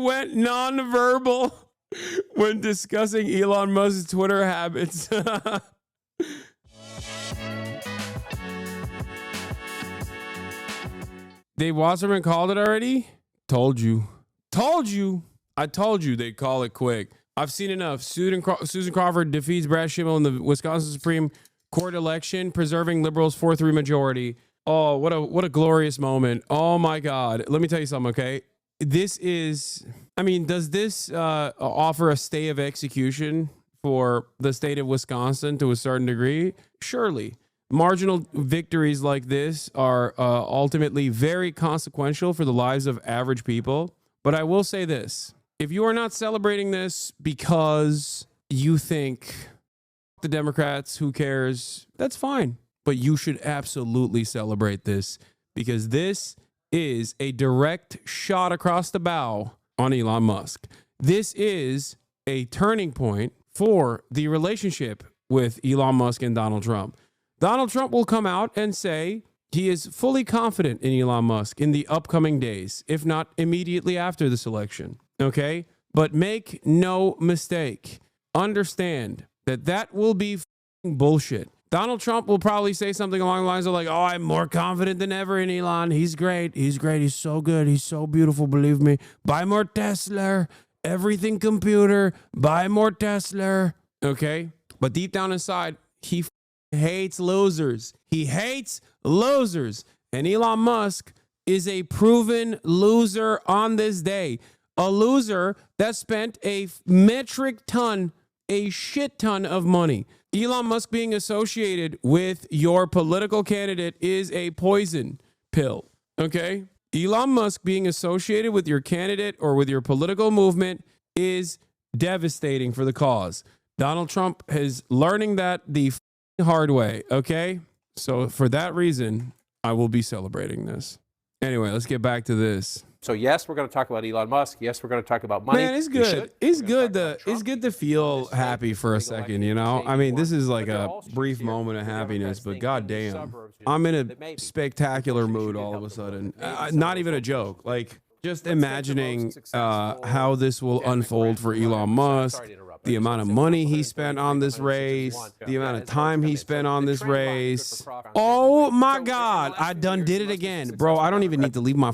went nonverbal when discussing Elon Musk's Twitter habits. Dave Wasserman called it already? Told you. Told you. I told you they'd call it quick. I've seen enough. Susan Crawford defeats Brad Schimel in the Wisconsin Supreme Court election, preserving liberals' 4-3 majority. Oh, what a glorious moment. Oh, my God. Let me tell you something, okay? This is, I mean, does this offer a stay of execution for the state of Wisconsin to a certain degree? Surely. Marginal victories like this are ultimately very consequential for the lives of average people. But I will say this. If you are not celebrating this because you think the Democrats, who cares, that's fine. But you should absolutely celebrate this because this is a direct shot across the bow on Elon Musk. This is a turning point for the relationship with Elon Musk and Donald Trump. Donald Trump will come out and say he is fully confident in Elon Musk in the upcoming days, if not immediately after this election. Okay? But make no mistake. Understand that that will be bullshit. Donald Trump will probably say something along the lines of like, oh, I'm more confident than ever in Elon. He's great. He's great. He's so good. He's so beautiful. Believe me. Buy more Tesla. Everything computer. Buy more Tesla. Okay? But deep down inside, he hates losers. He hates losers. And Elon Musk is a proven loser on this day. A loser that spent a metric ton, a shit ton of money. Elon Musk being associated with your political candidate is a poison pill. Okay? Elon Musk being associated with your candidate or with your political movement is devastating for the cause. Donald Trump is learning that the hard way, okay? So for that reason, I will be celebrating this. Anyway, let's get back to this. So yes, we're going to talk about Elon Musk. Yes, we're going to talk about money. Man, it's good. It's good to feel happy for a second, you know? I mean, this is like a brief moment of happiness, but goddamn, I'm in a spectacular mood all of a sudden. Not even a joke. Like, just imagining how this will unfold for Elon Musk, the amount of money he spent on this race, the amount of time he spent on this race. Oh my God, I done did it again. Bro, I don't even need to leave my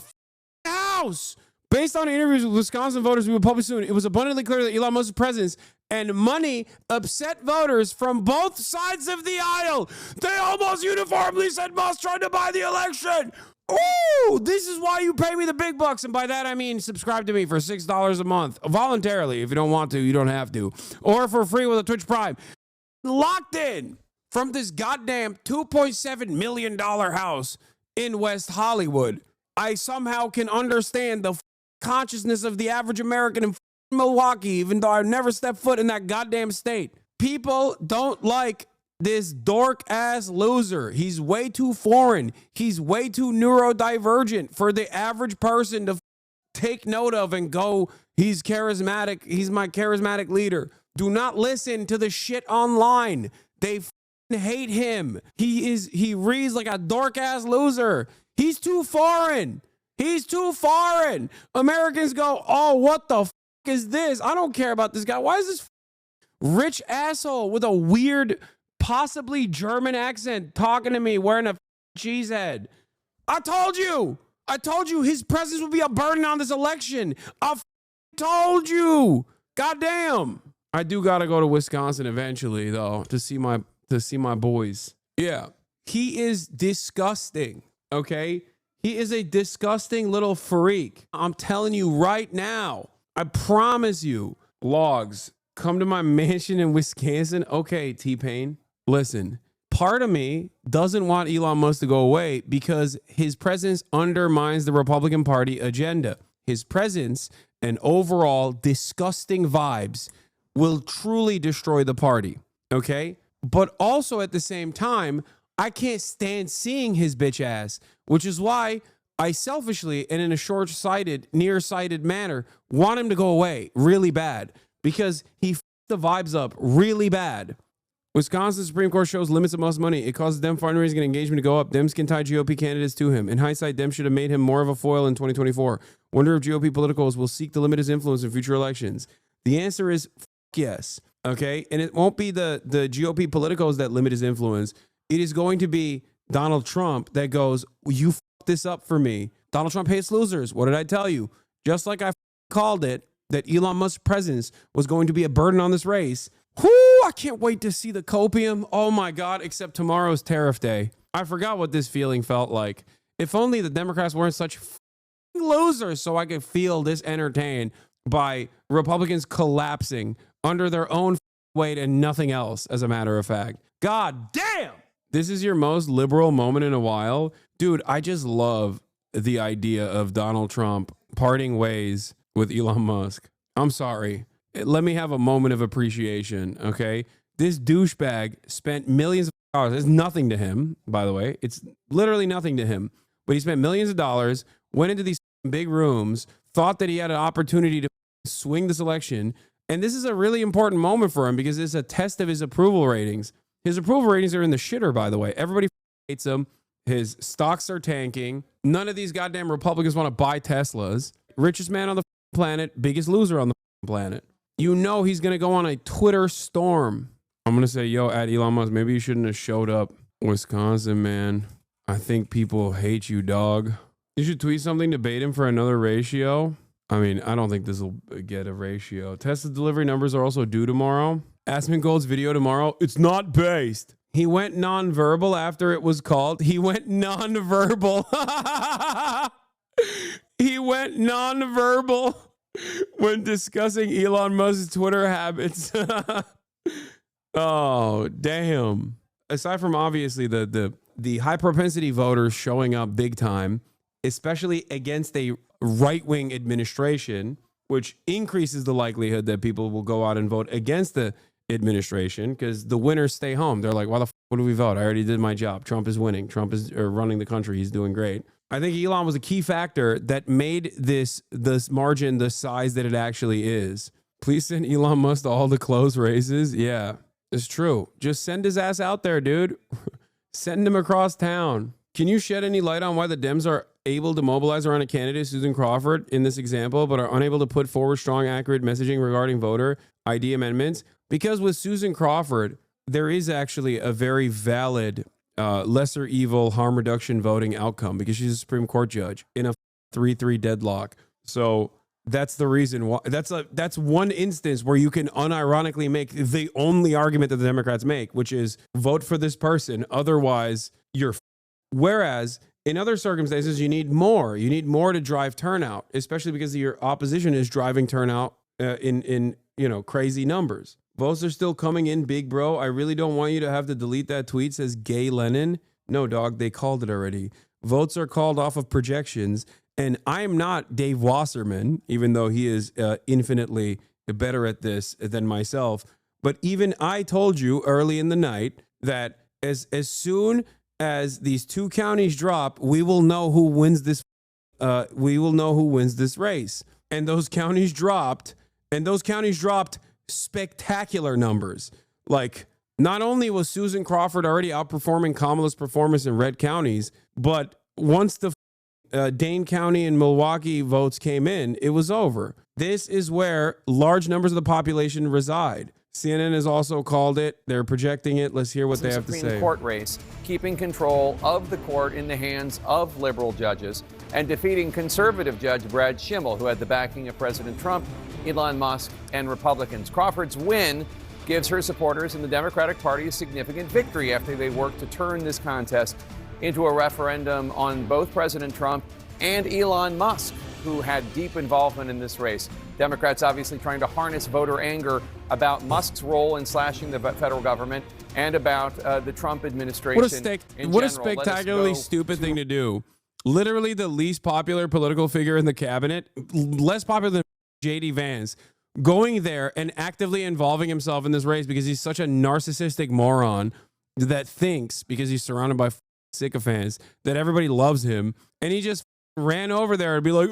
house. Based on interviews with Wisconsin voters we will publish soon, it was abundantly clear that Elon Musk's presence and money upset voters from both sides of the aisle. They almost uniformly said Musk tried to buy the election. Ooh, this is why you pay me the big bucks. And by that, I mean subscribe to me for $6 a month. Voluntarily. If you don't want to, you don't have to. Or for free with a Twitch Prime. Locked in from this goddamn $2.7 million house in West Hollywood. I somehow can understand the consciousness of the average American in Milwaukee, even though I've never stepped foot in that goddamn state. People don't like this dork ass loser. He's way too foreign. He's way too neurodivergent for the average person to take note of and go, he's charismatic. He's my charismatic leader. Do not listen to the shit online. They hate him. He reads like a dork ass loser. He's too foreign. He's too foreign. Americans go, oh, what the is this? I don't care about this guy. Why is this rich asshole with a weird, possibly German accent talking to me wearing a cheese head? I told you his presence would be a burden on this election. I told you. Goddamn. I do got to go to Wisconsin eventually, though, to see my boys. Yeah. He is disgusting. Okay. He is a disgusting little freak. I'm telling you right now. I promise you. Logs, come to my mansion in Wisconsin. Okay, T-Pain. Listen, part of me doesn't want Elon Musk to go away because his presence undermines the Republican Party agenda. His presence and overall disgusting vibes will truly destroy the party. Okay? But also at the same time, I can't stand seeing his bitch ass, which is why I selfishly and in a short-sighted, nearsighted manner want him to go away really bad because he f***ed the vibes up really bad. Wisconsin Supreme Court shows limits of Musk's money. It causes Dem fundraising and engagement to go up. Dems can tie GOP candidates to him. In hindsight, Dems should have made him more of a foil in 2024. Wonder if GOP politicals will seek to limit his influence in future elections. The answer is yes. Okay? And it won't be the GOP politicals that limit his influence. It is going to be Donald Trump that goes, you f***ed this up for me. Donald Trump hates losers. What did I tell you? Just like I called it, that Elon Musk's presence was going to be a burden on this race. Whoo, I can't wait to see the copium. Oh my God, except tomorrow's tariff day. I forgot what this feeling felt like. If only the Democrats weren't such losers so I could feel this entertained by Republicans collapsing under their own weight and nothing else, as a matter of fact. God damn! This is your most liberal moment in a while. Dude, I just love the idea of Donald Trump parting ways with Elon Musk. I'm sorry. Let me have a moment of appreciation, okay? This douchebag spent millions of dollars. It's nothing to him, by the way. It's literally nothing to him. But he spent millions of dollars, went into these big rooms, thought that he had an opportunity to swing this election. And this is a really important moment for him because it's a test of his approval ratings. His approval ratings are in the shitter, by the way. Everybody hates him. His stocks are tanking. None of these goddamn Republicans want to buy Teslas. Richest man on the planet, biggest loser on the planet. You know he's going to go on a Twitter storm. I'm going to say, yo, at Elon Musk, maybe you shouldn't have showed up. Wisconsin, man. I think people hate you, dog. You should tweet something to bait him for another ratio. I mean, I don't think this will get a ratio. Tesla delivery numbers are also due tomorrow. Aspen Gold's video tomorrow. It's not based. He went nonverbal after it was called. He went nonverbal. He went nonverbal when discussing Elon Musk's Twitter habits. Oh, damn. Aside from obviously the high propensity voters showing up big time, especially against a right-wing administration, which increases the likelihood that people will go out and vote against the administration because the winners stay home. They're like, why the f would we vote? I already did my job. Trump is winning. Trump is running the country. He's doing great. I think Elon was a key factor that made this margin the size that it actually is. Please send Elon Musk to all the close races. Yeah, it's true. Just send his ass out there, dude. Send him across town. Can you shed any light on why the Dems are able to mobilize around a candidate, Susan Crawford, in this example, but are unable to put forward strong, accurate messaging regarding voter ID amendments? Because with Susan Crawford, there is actually a very valid lesser evil harm reduction voting outcome because she's a Supreme Court judge in a 3-3 deadlock. So that's the reason why. That's one instance where you can unironically make the only argument that the Democrats make, which is vote for this person. Otherwise, you're. Whereas in other circumstances, you need more. You need more to drive turnout, especially because your opposition is driving turnout in crazy numbers. Votes are still coming in big, bro. I really don't want you to have to delete that tweet says gay Lenin. No, dog, they called it already. Votes are called off of projections. And I am not Dave Wasserman, even though he is infinitely better at this than myself. But even I told you early in the night that as soon as these two counties drop, we will know who wins this. We will know who wins this race. And those counties dropped. And those counties dropped spectacular numbers. Like, not only was Susan Crawford already outperforming Kamala's performance in red counties, but once the Dane County and Milwaukee votes came in, it was over. This is where large numbers of the population reside. CNN has also called it. They're projecting it. Let's hear what they have to say. Supreme Court race, keeping control of the court in the hands of liberal judges and defeating conservative Judge Brad Schimel, who had the backing of President Trump, Elon Musk, and Republicans. Crawford's win gives her supporters in the Democratic Party a significant victory after they worked to turn this contest into a referendum on both President Trump and Elon Musk, who had deep involvement in this race. Democrats obviously trying to harness voter anger about Musk's role in slashing the federal government and about the Trump administration. What a spectacularly stupid thing to do. Literally the least popular political figure in the cabinet, less popular than J.D. Vance, going there and actively involving himself in this race because he's such a narcissistic moron that thinks, because he's surrounded by sycophants, that everybody loves him. And he just ran over there and be like,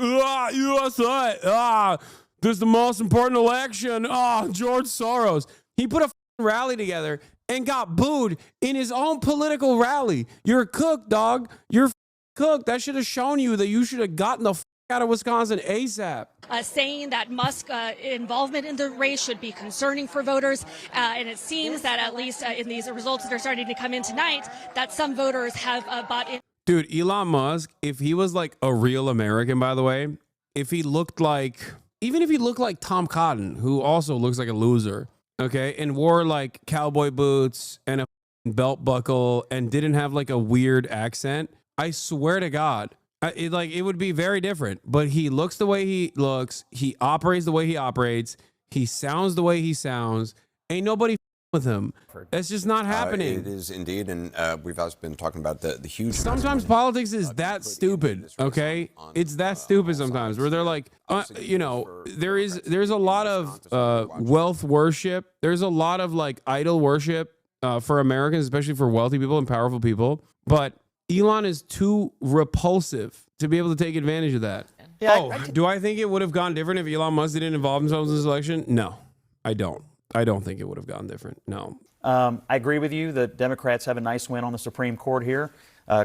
USA, this is the most important election. George Soros. He put a rally together and got booed in his own political rally. You're cooked, dog. You're cooked. That should have shown you that you should have gotten the out of Wisconsin ASAP. Saying that Musk involvement in the race should be concerning for voters. And it seems that at least in these results that are starting to come in tonight, that some voters have bought in. Dude, Elon Musk, if he was like a real American, by the way, if he looked like, even if he looked like Tom Cotton, who also looks like a loser, okay, and wore like cowboy boots and a belt buckle and didn't have like a weird accent, I swear to God, it would be very different. But he looks the way he looks. He operates the way he operates. He sounds the way he sounds. Ain't nobody with him. That's just not happening. It is indeed, and we've also been talking about the huge. Sometimes politics is that stupid. Okay, it's that stupid sometimes, where they're like, you know, there's a lot of wealth worship. There's a lot of like idol worship for Americans, especially for wealthy people and powerful people. But Elon is too repulsive to be able to take advantage of that. Yeah, do I think it would have gone different if Elon Musk didn't involve himself in this election? No, I don't. I don't think it would have gone different. No. I agree with you. The Democrats have a nice win on the Supreme Court here.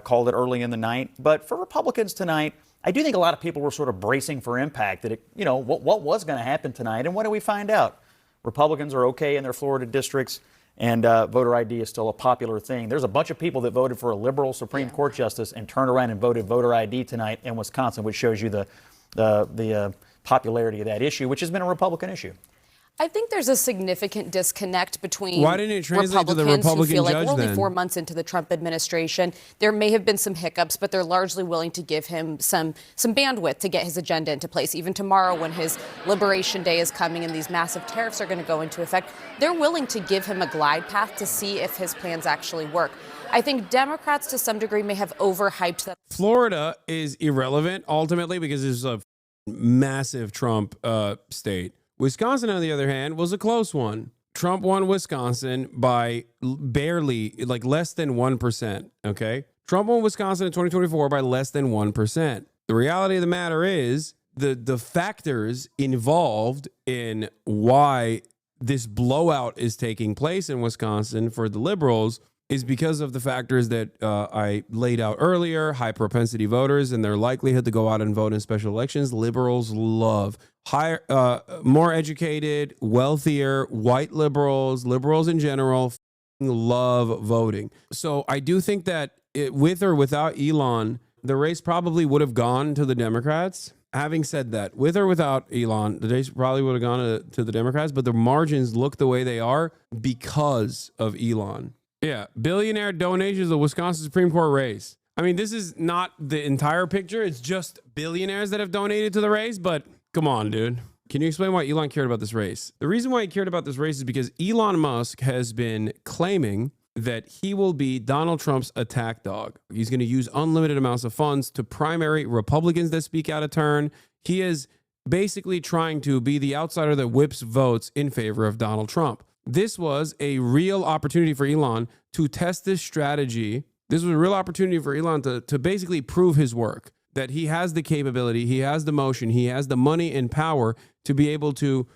Called it early in the night. But for Republicans tonight, I do think a lot of people were sort of bracing for impact. That what was going to happen tonight, and what do we find out? Republicans are okay in their Florida districts, and voter ID is still a popular thing. There's a bunch of people that voted for a liberal Supreme Court justice and turned around and voted voter ID tonight in Wisconsin, which shows you the popularity of that issue, which has been a Republican issue. I think there's a significant disconnect between Why didn't it translate to the Republican who feel like judge we're only then? 4 months into the Trump administration. There may have been some hiccups, but they're largely willing to give him some bandwidth to get his agenda into place. Even tomorrow, when his Liberation Day is coming and these massive tariffs are going to go into effect, they're willing to give him a glide path to see if his plans actually work. I think Democrats, to some degree, may have overhyped that. Florida is irrelevant ultimately because it's a massive Trump state. Wisconsin, on the other hand, was a close one. Trump won Wisconsin by barely, like less than 1%, okay? Trump won Wisconsin in 2024 by less than 1%. The reality of the matter is the factors involved in why this blowout is taking place in Wisconsin for the liberals is because of the factors that I laid out earlier: high propensity voters and their likelihood to go out and vote in special elections. Liberals love higher, more educated, wealthier, white liberals in general love voting. So I do think that with or without Elon, the race probably would have gone to the Democrats. Having said that, with or without Elon, the race probably would have gone to the Democrats, but the margins look the way they are because of Elon. Yeah, billionaire donations to the Wisconsin Supreme Court race. I mean, this is not the entire picture. It's just billionaires that have donated to the race, but come on, dude. Can you explain why Elon cared about this race? The reason why he cared about this race is because Elon Musk has been claiming that he will be Donald Trump's attack dog. He's going to use unlimited amounts of funds to primary Republicans that speak out of turn. He is basically trying to be the outsider that whips votes in favor of Donald Trump. This was a real opportunity for Elon to test this strategy. This was a real opportunity for Elon to basically prove his work, that he has the capability, he has the motion, he has the money and power to be able to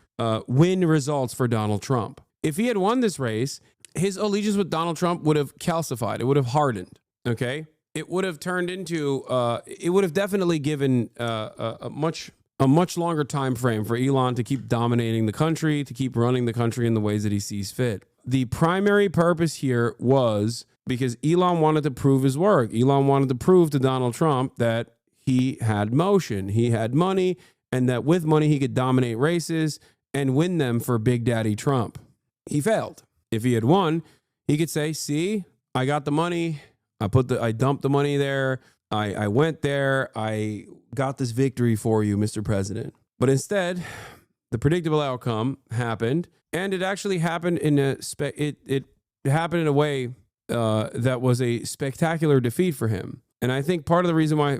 win results for Donald Trump. If he had won this race, his allegiance with Donald Trump would have calcified. It would have hardened, okay? It would have turned into, it would have definitely given a much longer time frame for Elon to keep dominating the country, to keep running the country in the ways that he sees fit. The primary purpose here was because Elon wanted to prove his work. Elon wanted to prove to Donald Trump that he had motion, he had money, and that with money he could dominate races and win them for Big Daddy Trump. He failed. If he had won, he could say, see, I got the money, I dumped the money there, I went there, I got this victory for you, Mr. President. But instead, the predictable outcome happened, and it actually happened in it happened in a way that was a spectacular defeat for him. And I think part of the reason why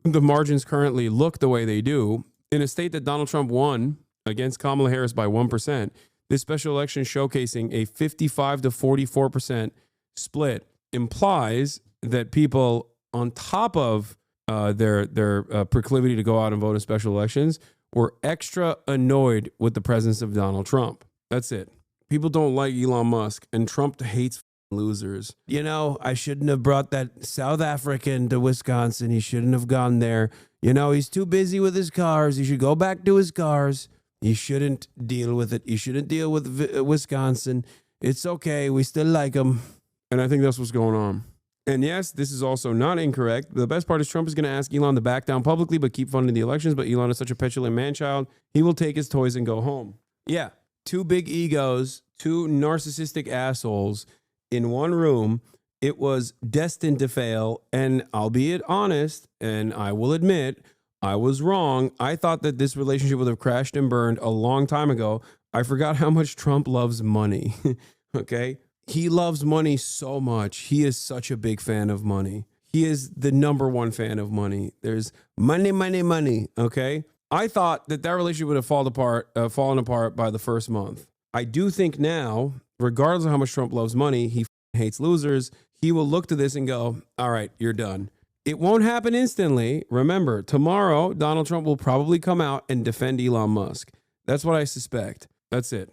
the margins currently look the way they do, in a state that Donald Trump won against Kamala Harris by 1%, this special election showcasing a 55 to 44% split implies that people, on top of their proclivity to go out and vote in special elections, were extra annoyed with the presence of Donald Trump. That's it. People don't like Elon Musk, and Trump hates losers. You know, I shouldn't have brought that South African to Wisconsin. He shouldn't have gone there. You know, he's too busy with his cars. He should go back to his cars. He shouldn't deal with it. He shouldn't deal with Wisconsin. It's okay. We still like him. And I think that's what's going on. And yes, this is also not incorrect. The best part is Trump is going to ask Elon to back down publicly, but keep funding the elections. But Elon is such a petulant man-child. He will take his toys and go home. Yeah. Two big egos, two narcissistic assholes in one room. It was destined to fail. And I'll be honest, and I will admit, I was wrong. I thought that this relationship would have crashed and burned a long time ago. I forgot how much Trump loves money. Okay? He loves money so much. He is such a big fan of money. He is the #1 fan of money. There's money, money, money. Okay? I thought that relationship would have fallen apart by the first month. I do think now, regardless of how much Trump loves money, he hates losers. He will look to this and go, all right, you're done. It won't happen instantly. Remember, tomorrow, Donald Trump will probably come out and defend Elon Musk. That's what I suspect. That's it.